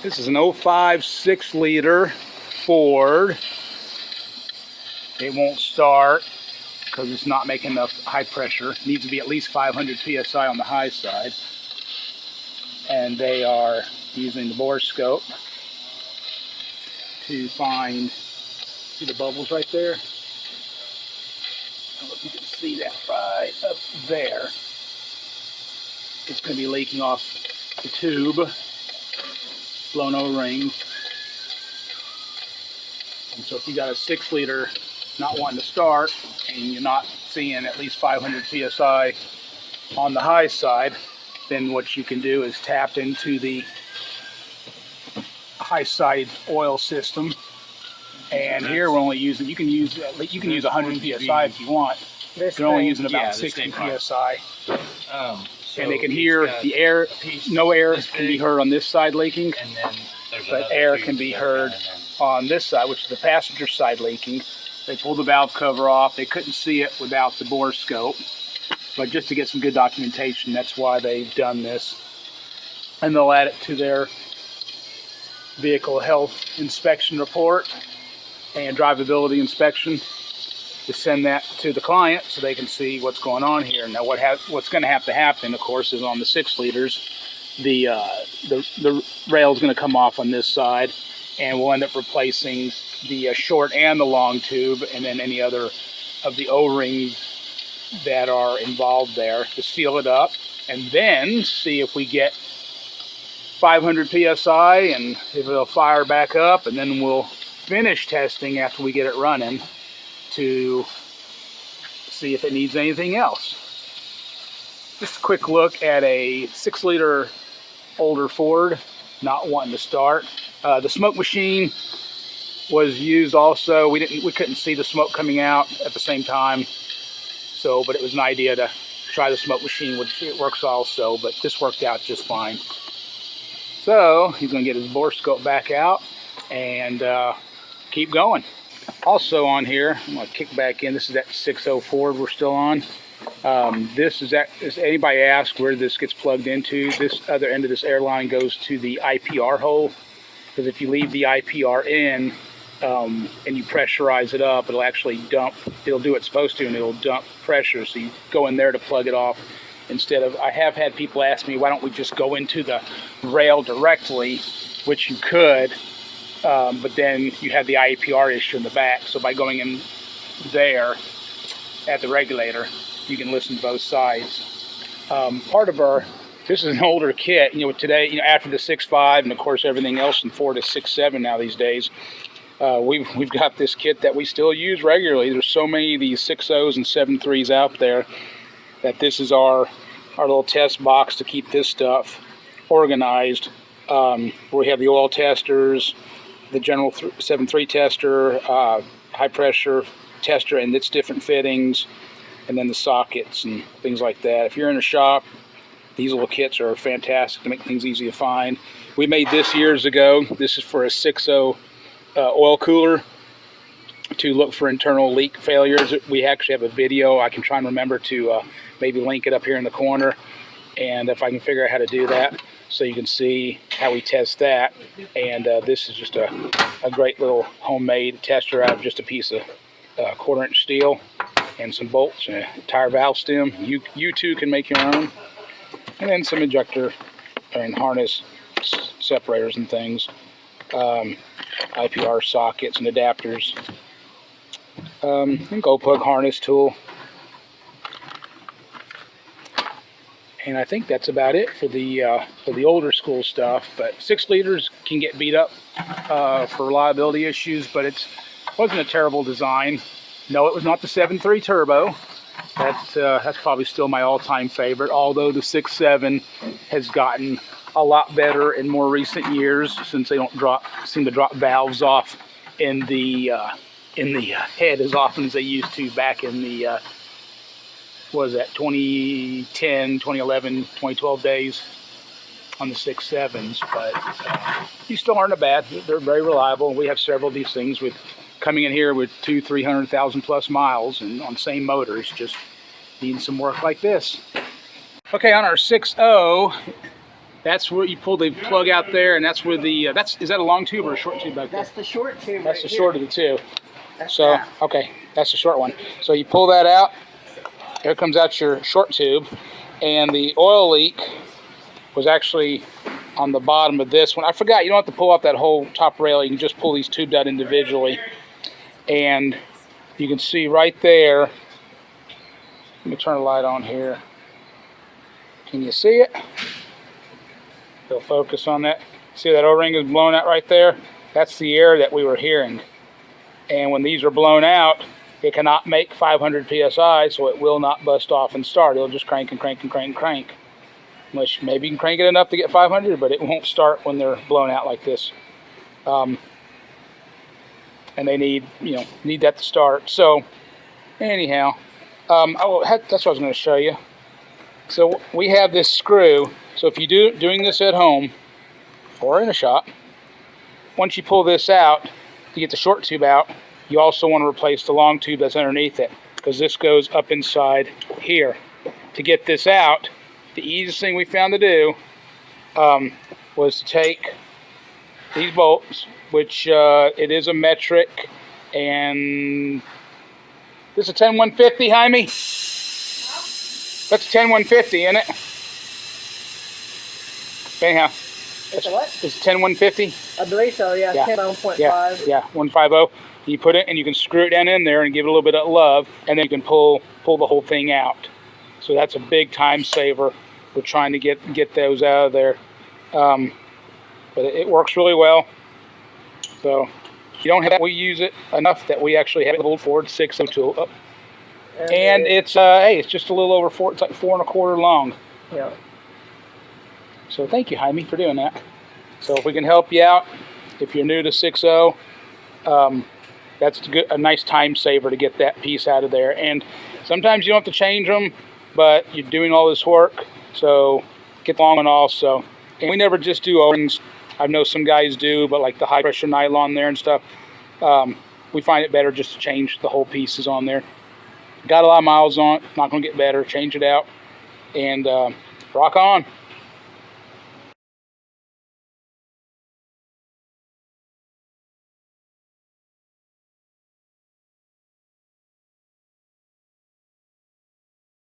This is an 05 6-liter Ford. It won't start because it's not making enough high pressure. It needs to be at least 500 psi on the high side. And they are using the bore scope to find, see the bubbles right there? I don't know if you can see that right up there. It's going to be leaking off the tube, blown O-ring. And so if you got a 6-liter not wanting to start and you're not seeing at least 500 psi on the high side, then what you can do is tap into the high side oil system. And here we're only using, you can use 100 psi if you want. They're only using about 60 psi. And they can hear the air, no air can be heard on this side leaking, but air can be heard on this side, which is the passenger side leaking. They pulled the valve cover off. They couldn't see it without the bore scope, but just to get some good documentation, that's why they've done this. And they'll add it to their vehicle health inspection report and drivability inspection to send that to the client so they can see what's going on here. Now what's going to have to happen, of course, is on the 6-liters, the rail is going to come off on this side, and we'll end up replacing the short and the long tube, and then any other of the O-rings that are involved there to seal it up, and then see if we get 500 psi and if it'll fire back up, and then we'll finish testing after we get it running to see if it needs anything else. Just a quick look at a 6-liter older Ford not wanting to start. The smoke machine was used also. We couldn't see the smoke coming out at the same time, so but it was an idea to try the smoke machine, which it works also, but this worked out just fine. So he's going to get his bore scope back out and keep going. Also on here, I'm going to kick back in. This is that 6.0 Ford we're still on. This is that. If anybody asks where this gets plugged into, this other end of this air line goes to the IPR hole. Because if you leave the IPR in and you pressurize it up, it'll actually dump. It'll do what it's supposed to, and it'll dump pressure. So you go in there to plug it off. Instead of, I have had people ask me, why don't we just go into the rail directly, which you could, but then you have the IPR issue in the back. So by going in there at the regulator, you can listen to both sides. Part of our, this is an older kit, today, after the 6.5 and of course everything else in Ford is 6.7 now these days. We've got this kit that we still use regularly. There's so many of these 6.0s and 7.3s out there that this is our little test box to keep this stuff organized. Where we have the oil testers, the general 7.3 tester, high pressure tester and its different fittings, and then the sockets and things like that. If you're in a shop, these little kits are fantastic to make things easy to find. We made this years ago. This is for a 6.0 oil cooler to look for internal leak failures. We actually have a video. I can try and remember to maybe link it up here in the corner, and if I can figure out how to do that so you can see how we test that. And this is just a great little homemade tester out of just a piece of 1/4-inch steel and some bolts and a tire valve stem. You too can make your own, and then some injector and harness separators and things, IPR sockets and adapters, and gold plug harness tool. And I think that's about it for the older school stuff. But 6-liters can get beat up for reliability issues, but it wasn't a terrible design. No, it was not the 7.3 turbo. That's probably still my all-time favorite, although the 6.7 has gotten a lot better in more recent years, since they don't seem to drop valves off in the head as often as they used to back in the what was that, 2010, 2011, 2012 days on the 6.7s. But these still aren't bad. They're very reliable. We have several of these things with coming in here with 200,000-300,000 plus miles and on same motors, just needing some work like this. Okay, on our 6.0, That's where you pull the plug out there, and that's where the is that a long tube or a short tube back there? That's the short tube. That's right the here. short of the two. That's So that. okay, that's the short one. So you pull that out. There comes out your short tube, and the oil leak was actually on the bottom of this one. I forgot, you don't have to pull off that whole top rail. You can just pull these tubes out individually. And you can see right there, let me turn the light on here. Can you see it? It'll focus on that. See that O-ring is blown out right there? That's the air that we were hearing. And when these are blown out, it cannot make 500 psi, so it will not bust off and start. It'll just crank and crank and crank and crank. Which maybe you can crank it enough to get 500, but it won't start when they're blown out like this. And they need that to start. So anyhow, that's what I was going to show you. So we have this screw. So if you're doing this at home or in a shop, once you pull this out to get the short tube out, you also want to replace the long tube that's underneath it, because this goes up inside here. To get this out, the easiest thing we found to do was to take these bolts, which it is a metric, and this is a 10150, Jaime? That's a 10150, isn't it? Anyhow, It's a what? It's a 10150. I believe so, yeah. 10.5. Yeah, 150. You put it, and you can screw it down in there and give it a little bit of love, and then you can pull the whole thing out. So that's a big time saver. We're trying to get those out of there. But it works really well. So you don't have that. We use it enough that we actually have it pulled forward 602. And it's hey, it's just a little over 4. It's like 4 1/4 long. Yeah. So thank you, Jaime, for doing that. So if we can help you out, if you're new to 6.0, that's a nice time saver to get that piece out of there. And sometimes you don't have to change them, but you're doing all this work, so get long one also. And we never just do O-rings. I know some guys do, but like the high pressure nylon there and stuff, we find it better just to change the whole pieces on there. Got a lot of miles on it, not going to get better, change it out, and rock on.